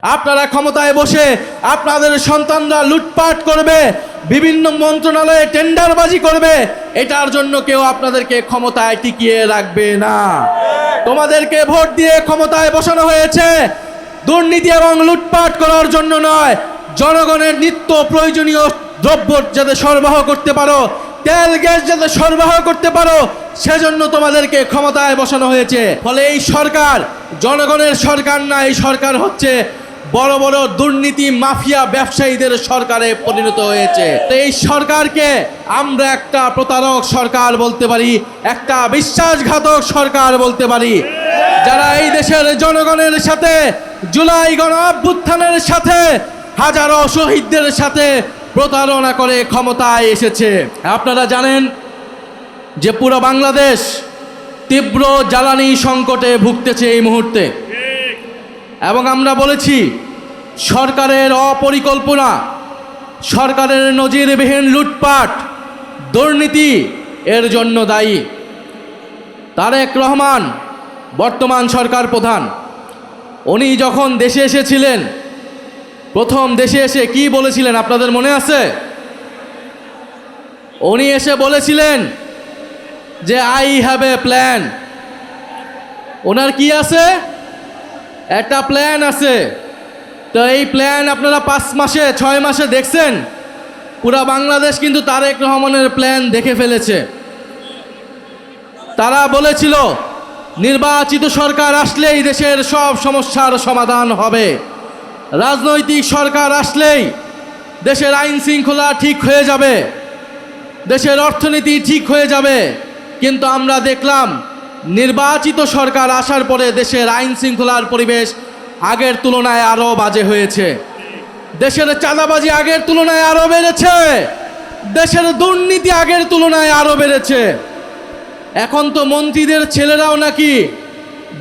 আপনারা ক্ষমতায় বসে আপনাদের সন্তানরা লুটপাট করবে, বিভিন্ন মন্ত্রণালয়ে টেন্ডারবাজি করবে, এটার জন্য কেউ আপনাদেরকে ক্ষমতায় টিকিয়ে রাখবে না। তোমাদেরকে ভোট দিয়ে ক্ষমতায় বসানো হয়েছে দুর্নীতি এবং লুটপাট করার জন্য নয়, জনগণের নিত্য প্রয়োজনীয় দ্রব্য যাতে সরবরাহ করতে পারো, তেল গ্যাস যাতে সরবরাহ করতে পারো, সেজন্য তোমাদেরকে ক্ষমতায় বসানো হয়েছে। ফলে এই সরকার জনগণের সরকার না, এই সরকার হচ্ছে বড় বড় দুর্নীতি মাফিয়া ব্যবসায়ীদের সরকারে পরিণত হয়েছে। এই সরকারকে আমরা একটা প্রতারক সরকার বলতে পারি, একটা বিশ্বাসঘাতক সরকার বলতে পারি, যারা এই দেশের জনগণের সাথে জুলাই গণ অভ্যুত্থানের সাথে হাজারো শহীদদের সাথে প্রতারণা করে ক্ষমতায় এসেছে। আপনারা জানেন যে পুরো বাংলাদেশ তীব্র জ্বালানি সংকটে ভুগতেছে এই মুহূর্তে, এবং আমরা বলেছি সরকারের অপরিকল্পনা, সরকারের নজিরবিহীন লুটপাট, দুর্নীতি এর জন্য দায়ী। তারেক রহমান বর্তমান সরকার প্রধান, উনি যখন দেশে এসেছিলেন, প্রথম দেশে এসে কি বলেছিলেন আপনাদের মনে আছে? উনি এসে বলেছিলেন যে আই হ্যাভ এ প্ল্যান। ওনার কি আছে? একটা প্ল্যান আছে। তো এই প্ল্যান আপনারা 5 মাসে 6 মাসে দেখছেন? পুরা বাংলাদেশ কিন্তু তারেক রহমানের প্ল্যান দেখে ফেলেছে। তারা বলেছিল নির্বাচিত সরকার আসলেই দেশের সব সমস্যার সমাধান হবে, রাজনৈতিক সরকার আসলেই দেশের আইন শৃঙ্খলা ঠিক হয়ে যাবে, দেশের অর্থনীতি ঠিক হয়ে যাবে। কিন্তু আমরা দেখলাম নির্বাচিত সরকার আসার পরে দেশের আইন শৃঙ্খলার পরিবেশ আগের তুলনায় আরও বাজে হয়েছে, দেশের চাঁদাবাজি আগের তুলনায় আরও বেড়েছে, দেশের দুর্নীতি আগের তুলনায় আরও বেড়েছে। এখন তো মন্ত্রীদের ছেলেরাও নাকি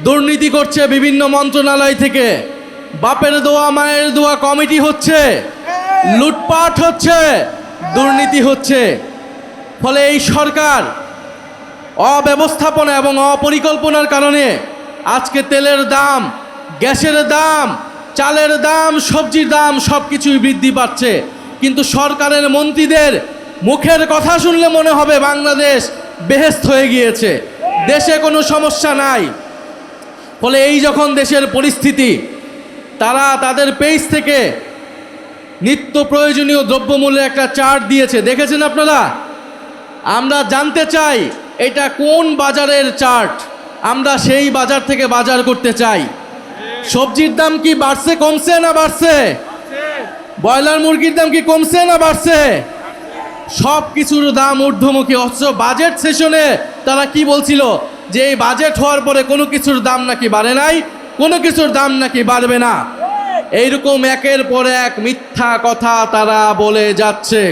দুর্নীতি করছে বিভিন্ন মন্ত্রণালয় থেকে, বাপের দোয়া মায়ের দোয়া কমিটি হচ্ছে, লুটপাট হচ্ছে, দুর্নীতি হচ্ছে। ফলে এই সরকার অব্যবস্থাপনা এবং অপরিকল্পনার কারণে আজকে তেলের দাম, গ্যাসের দাম, চালের দাম, সবজির দাম সব কিছুই বৃদ্ধি পাচ্ছে। কিন্তু সরকারের মন্ত্রীদের মুখের কথা শুনলে মনে হবে বাংলাদেশ বেহেশত হয়ে গিয়েছে, দেশে কোনো সমস্যা নাই। ফলে এই যখন দেশের পরিস্থিতি, তারা তাদের পেজ থেকে নিত্য প্রয়োজনীয় দ্রব্যমূল্যের একটা চার্ট দিয়েছে, দেখেছেন আপনারা? আমরা জানতে চাই এটা কোন বাজারের চার্ট, আমরা সেই বাজার থেকে বাজার করতে চাই। সবজির দাম কি বাড়ছে, কমছে না বাড়ছে? ব্রয়লার মুরগির দাম কি কমছে না বাড়ছে? সব কিছুর দাম ঊর্ধ্বমুখী। অথচ বাজেট সেশনে তারা কি বলছিল যে এই বাজেট হওয়ার পরে কোনো কিছুর দাম নাকি বাড়ে নাই, কোনো কিছুর দাম নাকি বাড়বে না। এইরকম একের পর এক মিথ্যা কথা তারা বলে যাচ্ছে।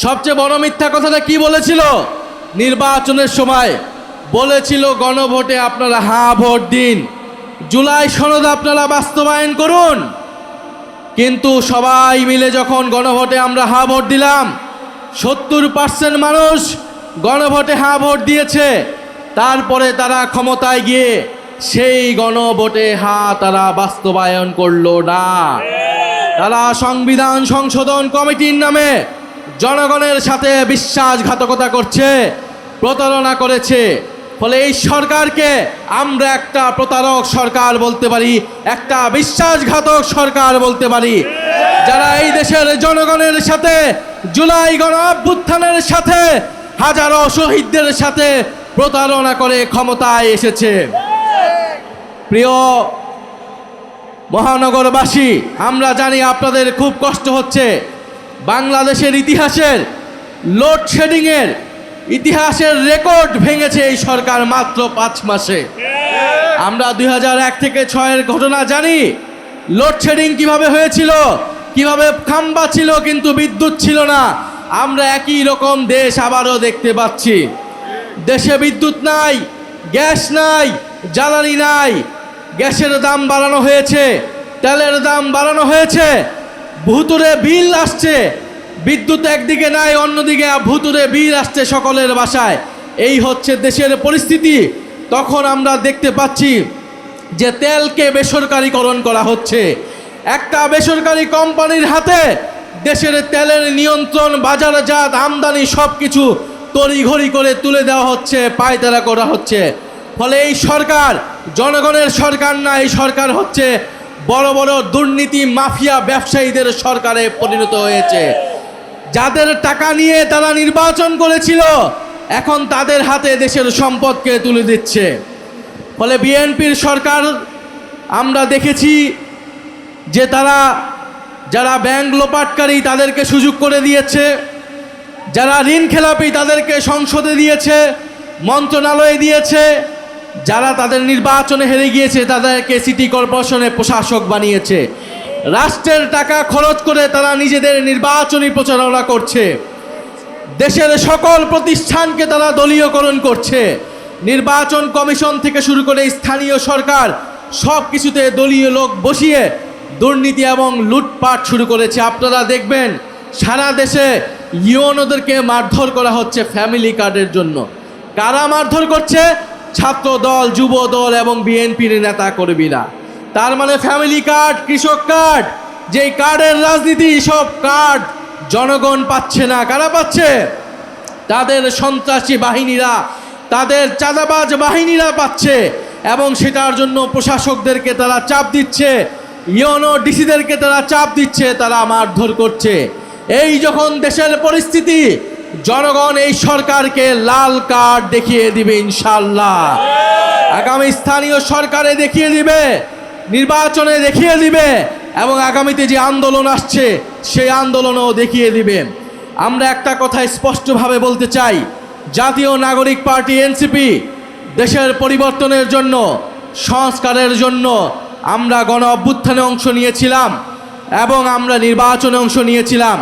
সবচেয়ে বড় মিথ্যা কথাটা কি বলেছিল? নির্বাচনের সময় বলেছিল গণভোটে আপনারা হ্যাঁ ভোট দিন, জুলাই সনদ আপনারা বাস্তবায়ন করুন। কিন্তু সবাই মিলে যখন গণভোটে আমরা হ্যাঁ ভোট দিলাম, 70% মানুষ গণভোটে হ্যাঁ ভোট দিয়েছে। তারপরে তারা ক্ষমতায় গিয়ে সেই গণভোটে হ্যাঁ তারা বাস্তবায়ন করলো না। তারা সংবিধান সংশোধন কমিটির নামে জনগণের সাথে বিশ্বাসঘাতকতা করছে, প্রতারণা করেছে। ফলে এই সরকারকে আমরা একটা প্রতারক সরকার বলতে পারি, একটা বিশ্বাসঘাতক সরকার বলতে পারি, যারা এই দেশের জনগণের সাথে জুলাই গণ অভ্যুত্থানের সাথে হাজারো শহীদদের সাথে প্রতারণা করে ক্ষমতায় এসেছে। প্রিয় মহানগরবাসী, আমরা জানি আপনাদের খুব কষ্ট হচ্ছে। বাংলাদেশের ইতিহাসের লোডশেডিংয়ের ইতিহাসের রেকর্ড ভেঙেছে এই সরকার মাত্র 5 মাসে। আমরা 2001 থেকে 6-এর ঘটনা জানি, লোডশেডিং কিভাবে হয়েছিল, কিভাবে খাম্বা ছিল কিন্তু বিদ্যুৎ ছিল না। আমরা একই রকম দেশ আবারও দেখতে পাচ্ছি। দেশে বিদ্যুৎ নাই, গ্যাস নাই, জ্বালানি নাই, গ্যাসের দাম বাড়ানো হয়েছে, তেলের দাম বাড়ানো হয়েছে, ভুতুরে বিল আসছে। বিদ্যুৎ একদিকে নাই, অন্যদিকে ভুতুরে বিল আসছে সকলের বাসায়। এই হচ্ছে দেশের পরিস্থিতি। তখন আমরা দেখতে পাচ্ছি যে তেলকে বেসরকারীকরণ করা হচ্ছে। একটা বেসরকারি কোম্পানির হাতে দেশের তেলের নিয়ন্ত্রণ, বাজারজাত, আমদানি সব কিছু তড়িঘড়ি করে তুলে দেওয়া হচ্ছে, পায়তারা করা হচ্ছে। ফলে এই সরকার জনগণের সরকার না, এই সরকার হচ্ছে বড় বড় দুর্নীতি মাফিয়া ব্যবসায়ীদের সরকারে পরিণত হয়েছে। যাদের টাকা নিয়ে তারা নির্বাচন করেছিল, এখন তাদের হাতে দেশের সম্পদকে তুলে দিচ্ছে। ফলে বিএনপির সরকার আমরা দেখেছি যে তারা যারা ব্যাংক লোপাটকারী তাদেরকে সুযোগ করে দিয়েছে, যারা ঋণ খেলাপি তাদেরকে সংসদে দিয়েছে, মন্ত্রণালয়ে দিয়েছে, যারা তাদের নির্বাচনে হেরে গিয়েছে তাদেরকে সিটি কর্পোরেশনে প্রশাসক বানিয়েছে। রাষ্ট্রের টাকা খরচ করে তারা নিজেদের নির্বাচনী প্রচারণা করছে। দেশের সকল প্রতিষ্ঠানকে তারা দলীয়করণ করছে। নির্বাচন কমিশন থেকে শুরু করে স্থানীয় সরকার সব কিছুতে দলীয় লোক বসিয়ে দুর্নীতি এবং লুটপাট শুরু করেছে। আপনারা দেখবেন সারা দেশে ইউনোদেরকে মারধর করা হচ্ছে ফ্যামিলি কার্ডের জন্য। কারা মারধর করছে? ছাত্র দল, যুব দল এবং বিএনপির নেতা কর্মীরা। তার মানে ফ্যামিলি কার্ড, কৃষক কার্ড, যেই কার্ডের রাজনীতি, সব কার্ড জনগণ পাচ্ছে না। কারা পাচ্ছে? তাদের সন্ত্রাসী বাহিনীরা, তাদের চাঁদাবাজ বাহিনীরা পাচ্ছে। এবং সেটার জন্য প্রশাসকদেরকে তারা চাপ দিচ্ছে, ইউনো ডিসিদেরকে তারা চাপ দিচ্ছে, তারা মারধর করছে। এই যখন দেশের পরিস্থিতি, জনগণ এই সরকারকে লাল কার্ড দেখিয়ে দিবে ইনশাআল্লাহ। আগামী স্থানীয় সরকারে দেখিয়ে দিবে, নির্বাচনে দেখিয়ে দিবে, এবং আগামীতে যে আন্দোলন আসছে সেই আন্দোলনও দেখিয়ে দিবে। আমরা একটা কথা স্পষ্টভাবে বলতে চাই, জাতীয় নাগরিক পার্টি এনসিপি দেশের পরিবর্তনের জন্য, সংস্কারের জন্য আমরা গণ অভ্যুত্থানে অংশ নিয়েছিলাম এবং আমরা নির্বাচনে অংশ নিয়েছিলাম।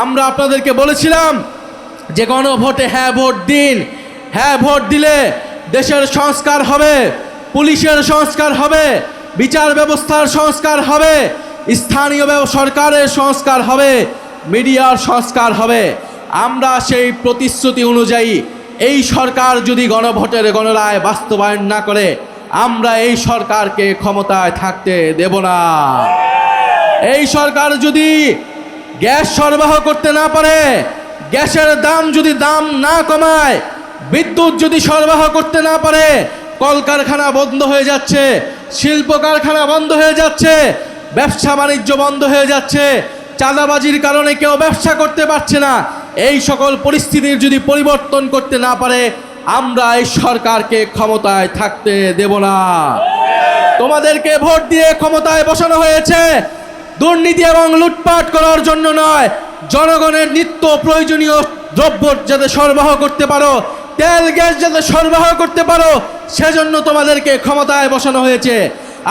আমরা আপনাদেরকে বলেছিলাম যে গণভোটে হ্যাঁ ভোট দিন, হ্যাঁ ভোট দিলে দেশের সংস্কার হবে, পুলিশের সংস্কার হবে, বিচার ব্যবস্থার সংস্কার হবে, স্থানীয় সরকারের সংস্কার হবে, মিডিয়ার সংস্কার হবে। আমরা সেই প্রতিশ্রুতি অনুযায়ী এই সরকার যদি গণভোটের গণরায় বাস্তবায়ন না করে, আমরা এই সরকারকে ক্ষমতায় থাকতে দেব না। এই সরকার যদি গ্যাস সরবরাহ করতে না পারে, গ্যাসের দাম যদি দাম না কমায়, বিদ্যুৎ যদি সরবরাহ করতে না পারে, কলকারখানা বন্ধ হয়ে যাচ্ছে, শিল্প কারখানা বন্ধ হয়ে যাচ্ছে, ব্যবসা বাণিজ্য বন্ধ হয়ে যাচ্ছে, চাঁদাবাজির কারণে কেউ ব্যবসা করতে পারছে না। এই সকল পরিস্থিতির যদি পরিবর্তন করতে না পারে, আমরা এই সরকারকে ক্ষমতায় থাকতে দেব না। তোমাদেরকে ভোট দিয়ে ক্ষমতায় বসানো হয়েছে দুর্নীতি এবং লুটপাট করার জন্য নয়, জনগণের নিত্য প্রয়োজনীয় দ্রব্য যাতে সরবরাহ করতে পারো, তেল গ্যাস যাতে সরবরাহ করতে পারো, সেজন্য তোমাদেরকে ক্ষমতায় বসানো হয়েছে।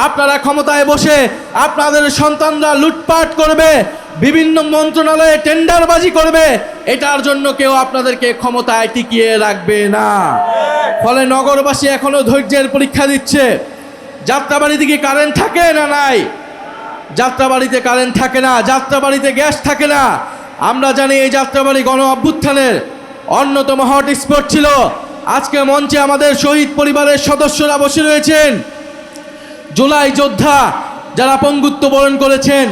আপনারা ক্ষমতায় বসে আপনাদের সন্তানরা লুটপাট করবে, বিভিন্ন মন্ত্রণালয়ে টেন্ডারবাজি করবে, এটার জন্য কেউ আপনাদেরকে ক্ষমতায় টিকিয়ে রাখবে না। ফলে নগরবাসী এখনো ধৈর্যের পরীক্ষা দিচ্ছে। যাত্রাবাড়িতে কি কারেন্ট থাকে না নাই? যাত্রাবাড়িতে কারেন্ট থাকে না, যাত্রাবাড়িতে গ্যাস থাকে না। আমরা জানি এই যাত্রাবাড়ি গণ অভ্যুত্থানের অন্যতম হটস্পট ছিল। আজকে মঞ্চে আমাদের শহীদ পরিবারের সদস্যরা বসে রয়েছেন, জুলাই যোদ্ধা যারা পঙ্গুত্ব বরণ করেছেন,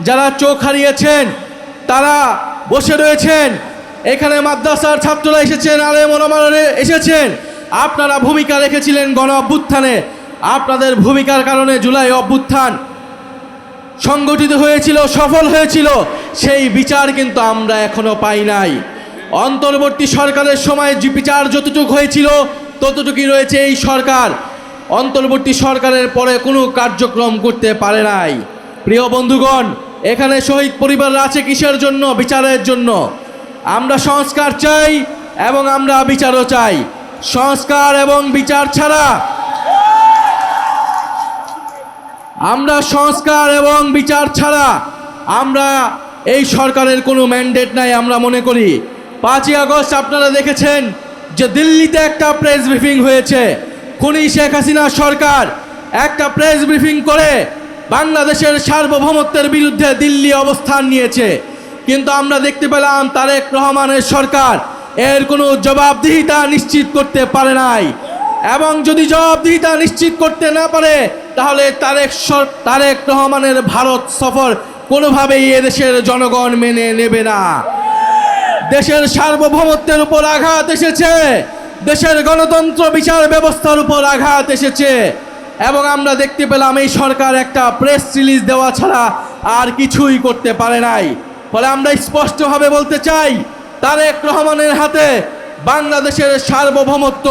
যারা চোখ হারিয়েছেন, তারা বসে রয়েছেন। এখানে মাদ্রাসার ছাত্ররা এসেছেন, আলেম ওলামারা এসেছেন। আপনারা ভূমিকা রেখেছিলেন গণ অভ্যুত্থানে, আপনাদের ভূমিকার কারণে জুলাই অভ্যুত্থান সংগঠিত হয়েছিল, সফল হয়েছিল। সেই বিচার কিন্তু আমরা এখনো পাই নাই। অন্তর্বর্তী সরকারের সময় যে বিচার যতটুকু হয়েছিল ততটুকুই রয়েছে এই সরকার। অন্তর্বর্তী সরকারের পরে কোনো কার্যক্রম করতে পারে নাই। প্রিয় বন্ধুগণ, এখানে শহীদ পরিবার আছে কিসের জন্য? বিচারের জন্য। আমরা সংস্কার চাই এবং আমরা বিচারও চাই। সংস্কার এবং বিচার ছাড়া, আমরা সংস্কার এবং বিচার ছাড়া আমরা এই সরকারের কোনো ম্যান্ডেট নাই আমরা মনে করি। 5ই আগস্ট আপনারা দেখেছেন যে দিল্লিতে একটা প্রেস ব্রিফিং হয়েছে। খুনি শেখ হাসিনা সরকার একটা প্রেস ব্রিফিং করে বাংলাদেশের সার্বভৌমত্বের বিরুদ্ধে দিল্লি অবস্থান নিয়েছে। কিন্তু আমরা দেখতে পেলাম তারেক রহমানের সরকার এর কোনো জবাবদিহিতা নিশ্চিত করতে পারে নাই। এবং যদি জবাবদিহিতা নিশ্চিত করতে না পারে তাহলে তারেক রহমানের ভারত সফর কোনোভাবেই এদেশের জনগণ মেনে নেবে না। দেশের সার্বভৌমত্বের উপর আঘাত এসেছে, দেশের গণতন্ত্র বিচার ব্যবস্থার উপর আঘাত এসেছে এবং আমরা দেখতে পেলাম এই সরকার একটা প্রেস রিলিজ দেওয়া ছাড়া আর কিছুই করতে পারে নাই। ফলে আমরা স্পষ্টভাবে বলতে চাই, তারেক রহমানের হাতে বাংলাদেশের সার্বভৌমত্ব